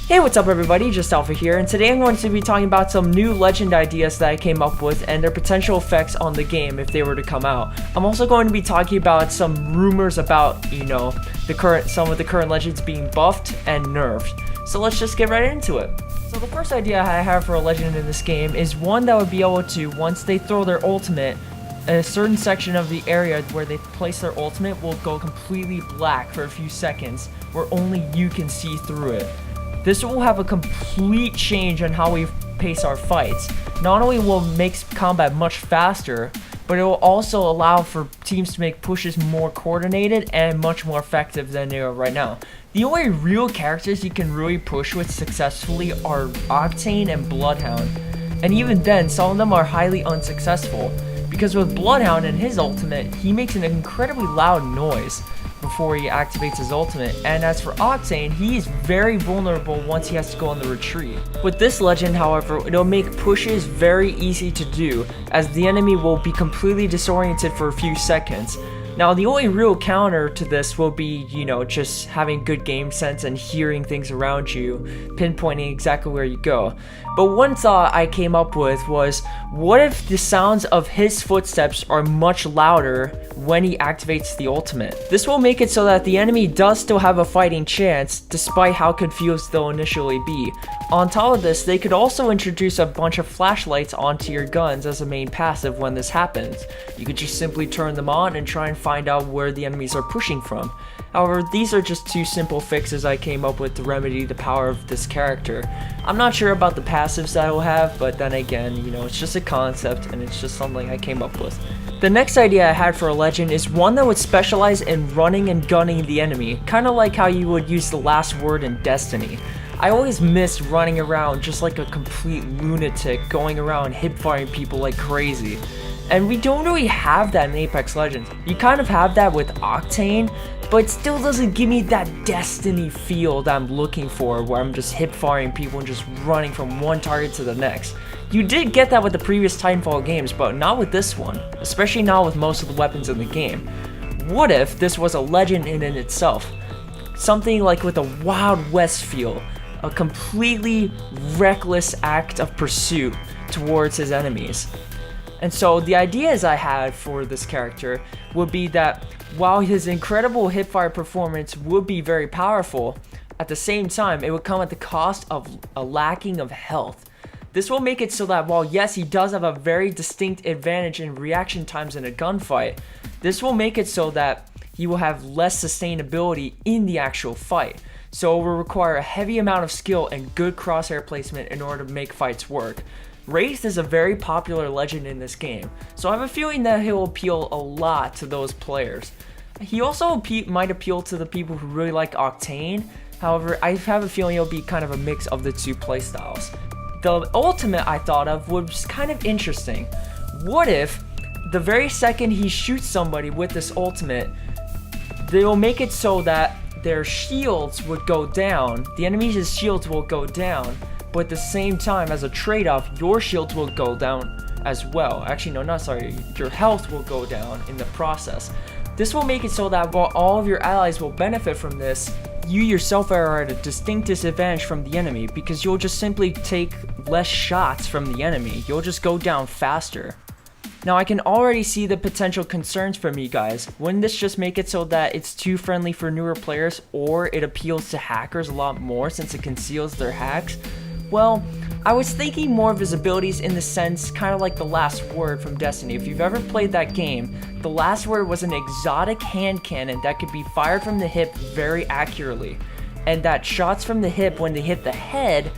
Hey, what's up everybody, JustAlpha here, and today I'm going to be talking about some new legend ideas that I came up with and their potential effects on the game if they were to come out. I'm also going to be talking about some rumors about, some of the current legends being buffed and nerfed. So let's just get right into it. So the first idea I have for a legend in this game is one that would be able to, once they throw their ultimate, a certain section of the area where they place their ultimate will go completely black for a few seconds, where only you can see through it. This will have a complete change on how we pace our fights. Not only will it make combat much faster, but it will also allow for teams to make pushes more coordinated and much more effective than they are right now. The only real characters you can really push with successfully are Octane and Bloodhound, and even then some of them are highly unsuccessful, because with Bloodhound and his ultimate, he makes an incredibly loud noise before he activates his ultimate, and as for Octane, he is very vulnerable once he has to go on the retreat. With this legend, however, it'll make pushes very easy to do, as the enemy will be completely disoriented for a few seconds. Now, the only real counter to this will be, just having good game sense and hearing things around you, pinpointing exactly where you go. But one thought I came up with was, what if the sounds of his footsteps are much louder when he activates the ultimate? This will make it so that the enemy does still have a fighting chance, despite how confused they'll initially be. On top of this, they could also introduce a bunch of flashlights onto your guns as a main passive when this happens. You could just simply turn them on and try and find out where the enemies are pushing from. However, these are just two simple fixes I came up with to remedy the power of this character. I'm not sure about the passives that it will have, but then again, it's just a concept and it's just something I came up with. The next idea I had for a legend is one that would specialize in running and gunning the enemy, kind of like how you would use the last word in Destiny. I always miss running around just like a complete lunatic, going around hip-firing people like crazy. And we don't really have that in Apex Legends. You kind of have that with Octane, but it still doesn't give me that Destiny feel that I'm looking for, where I'm just hip-firing people and just running from one target to the next. You did get that with the previous Titanfall games, but not with this one, especially not with most of the weapons in the game. What if this was a legend in itself? Something like with a Wild West feel, a completely reckless act of pursuit towards his enemies. And so the ideas I had for this character would be that while his incredible hipfire performance would be very powerful, at the same time it would come at the cost of a lacking of health. This will make it so that while yes, he does have a very distinct advantage in reaction times in a gunfight, this will make it so that he will have less sustainability in the actual fight. So it will require a heavy amount of skill and good crosshair placement in order to make fights work. Wraith is a very popular legend in this game, so I have a feeling that he'll appeal a lot to those players. He also might appeal to the people who really like Octane, however, I have a feeling it'll be kind of a mix of the two playstyles. The ultimate I thought of was kind of interesting. What if, the very second he shoots somebody with this ultimate, they will make it so that their shields would go down, the enemy's shields will go down, but at the same time, as a trade-off, your shields will go down as well. Actually, no, not sorry, your health will go down in the process. This will make it so that while all of your allies will benefit from this, you yourself are at a distinct disadvantage from the enemy, because you'll just simply take less shots from the enemy. You'll just go down faster. Now, I can already see the potential concerns from you guys. Wouldn't this just make it so that it's too friendly for newer players, or it appeals to hackers a lot more since it conceals their hacks? Well, I was thinking more of his abilities in the sense kind of like the last word from Destiny. If you've ever played that game, the last word was an exotic hand cannon that could be fired from the hip very accurately, and that shots from the hip when they hit the head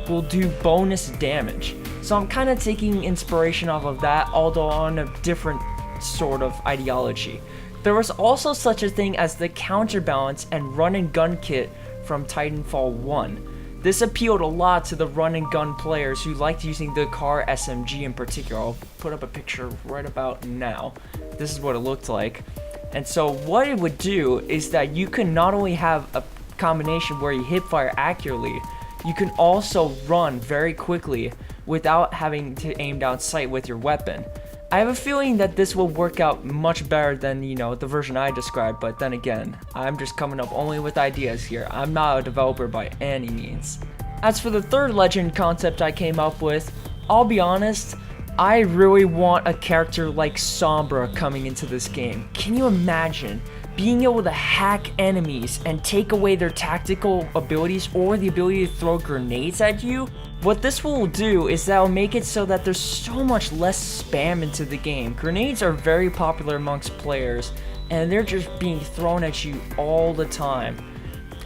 will do bonus damage. So I'm kind of taking inspiration off of that, although on a different sort of ideology. There was also such a thing as the counterbalance and run and gun kit from Titanfall 1. This appealed a lot to the run and gun players who liked using the car SMG in particular. I'll put up a picture right about now. This is what it looked like. And so what it would do is that you can not only have a combination where you hip fire accurately, you can also run very quickly without having to aim down sight with your weapon. I have a feeling that this will work out much better than, the version I described, but then again, I'm just coming up only with ideas here. I'm not a developer by any means. As for the third legend concept I came up with, I'll be honest, I really want a character like Sombra coming into this game. Can you imagine being able to hack enemies and take away their tactical abilities or the ability to throw grenades at you? What this will do is that will make it so that there's so much less spam into the game. Grenades are very popular amongst players and they're just being thrown at you all the time.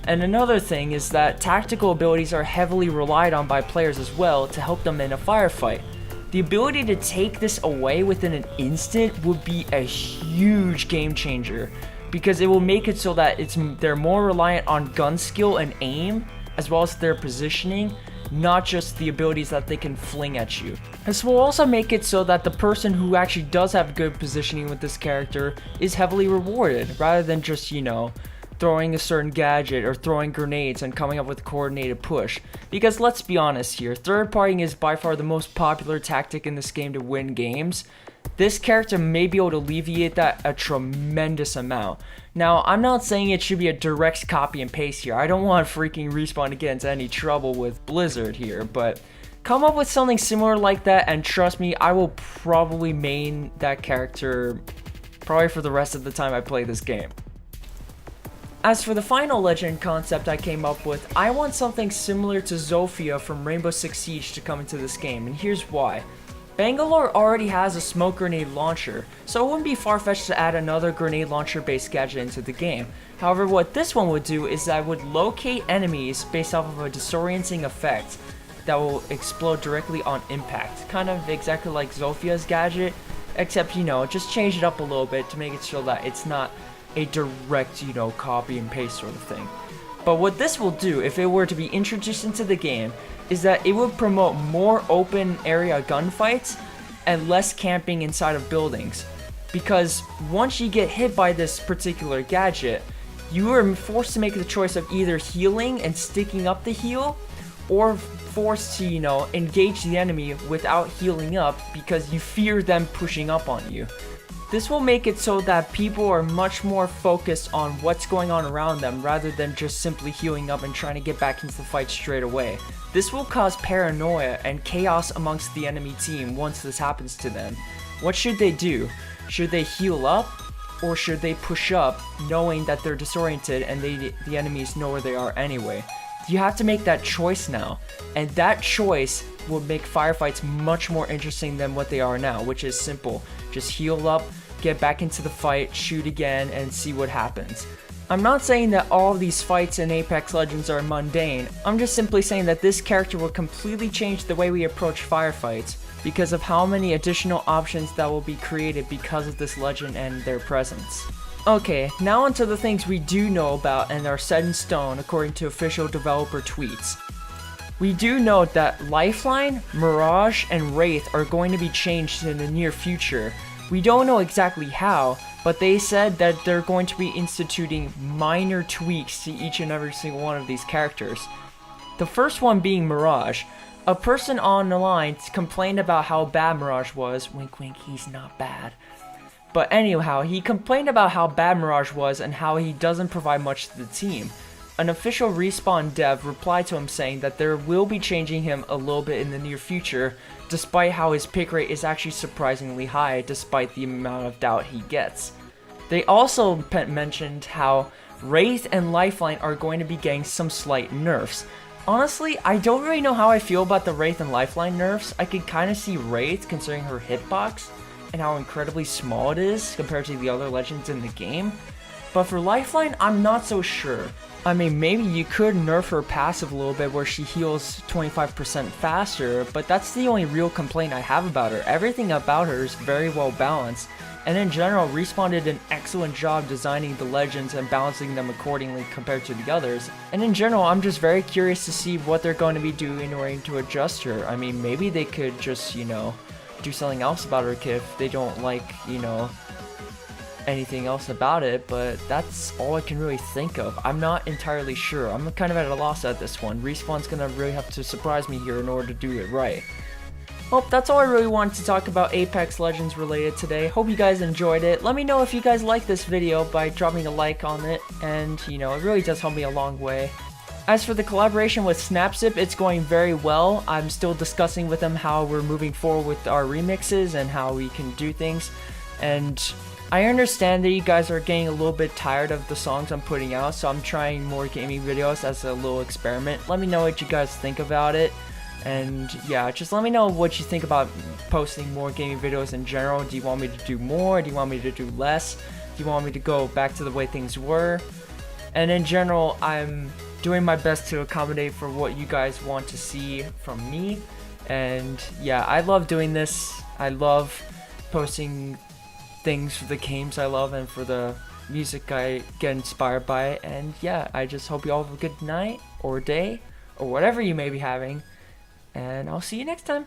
And another thing is that tactical abilities are heavily relied on by players as well to help them in a firefight. The ability to take this away within an instant would be a huge game changer, because it will make it so that they're more reliant on gun skill and aim, as well as their positioning, not just the abilities that they can fling at you. This will also make it so that the person who actually does have good positioning with this character is heavily rewarded, rather than just, throwing a certain gadget or throwing grenades and coming up with a coordinated push. Because let's be honest here, third partying is by far the most popular tactic in this game to win games. This character may be able to alleviate that a tremendous amount. Now, I'm not saying it should be a direct copy and paste here. I don't want freaking Respawn to get into any trouble with Blizzard here, but come up with something similar like that, and trust me, I will probably main that character probably for the rest of the time I play this game. As for the final legend concept I came up with, I want something similar to Zofia from Rainbow Six Siege to come into this game, and here's why. Bangalore already has a smoke grenade launcher, so it wouldn't be far-fetched to add another grenade launcher based gadget into the game. However, what this one would do is that it would locate enemies based off of a disorienting effect that will explode directly on impact. Kind of exactly like Zofia's gadget, except, just change it up a little bit to make it so that it's not a direct, copy and paste sort of thing. But what this will do, if it were to be introduced into the game, is that it would promote more open area gunfights and less camping inside of buildings. Because once you get hit by this particular gadget, you are forced to make the choice of either healing and sticking up the heal, or forced to, engage the enemy without healing up because you fear them pushing up on you. This will make it so that people are much more focused on what's going on around them rather than just simply healing up and trying to get back into the fight straight away. This will cause paranoia and chaos amongst the enemy team once this happens to them. What should they do? Should they heal up, or should they push up knowing that they're disoriented and the enemies know where they are anyway? You have to make that choice now, and that choice will make firefights much more interesting than what they are now, which is simple. Just heal up, get back into the fight, shoot again, and see what happens. I'm not saying that all of these fights in Apex Legends are mundane. I'm just simply saying that this character will completely change the way we approach firefights because of how many additional options that will be created because of this legend and their presence. Okay, now onto the things we do know about and are set in stone according to official developer tweets. We do note that Lifeline, Mirage, and Wraith are going to be changed in the near future. We don't know exactly how, but they said that they're going to be instituting minor tweaks to each and every single one of these characters. The first one being Mirage. A person on the line complained about how bad Mirage was. Wink wink, he's not bad. But anyhow, he complained about how bad Mirage was and how he doesn't provide much to the team. An official Respawn dev replied to him saying that they will be changing him a little bit in the near future, despite how his pick rate is actually surprisingly high despite the amount of doubt he gets. They also mentioned how Wraith and Lifeline are going to be getting some slight nerfs. Honestly, I don't really know how I feel about the Wraith and Lifeline nerfs. I could kind of see Wraith considering her hitbox and how incredibly small it is compared to the other legends in the game. But for Lifeline, I'm not so sure. I mean, maybe you could nerf her passive a little bit where she heals 25% faster, but that's the only real complaint I have about her. Everything about her is very well balanced, and in general, Respawn did an excellent job designing the legends and balancing them accordingly compared to the others. And in general, I'm just very curious to see what they're going to be doing in order to adjust her. I mean, maybe they could just, do something else about her kit if they don't like, anything else about it, but that's all I can really think of. I'm not entirely sure. I'm kind of at a loss at this one. Respawn's gonna really have to surprise me here in order to do it right. Well, that's all I really wanted to talk about Apex Legends related today. Hope you guys enjoyed it. Let me know if you guys like this video by dropping a like on it, and it really does help me a long way. As for the collaboration with Snapzip, it's going very well. I'm still discussing with them how we're moving forward with our remixes and how we can do things. And I understand that you guys are getting a little bit tired of the songs I'm putting out, so I'm trying more gaming videos as a little experiment. Let me know what you guys think about it. And yeah, just let me know what you think about posting more gaming videos in general. Do you want me to do more? Do you want me to do less? Do you want me to go back to the way things were? And in general, I'm doing my best to accommodate for what you guys want to see from me. And yeah, I love doing this. I love posting things for the games I love and for the music I get inspired by. And yeah, I just hope you all have a good night or day or whatever you may be having. And I'll see you next time.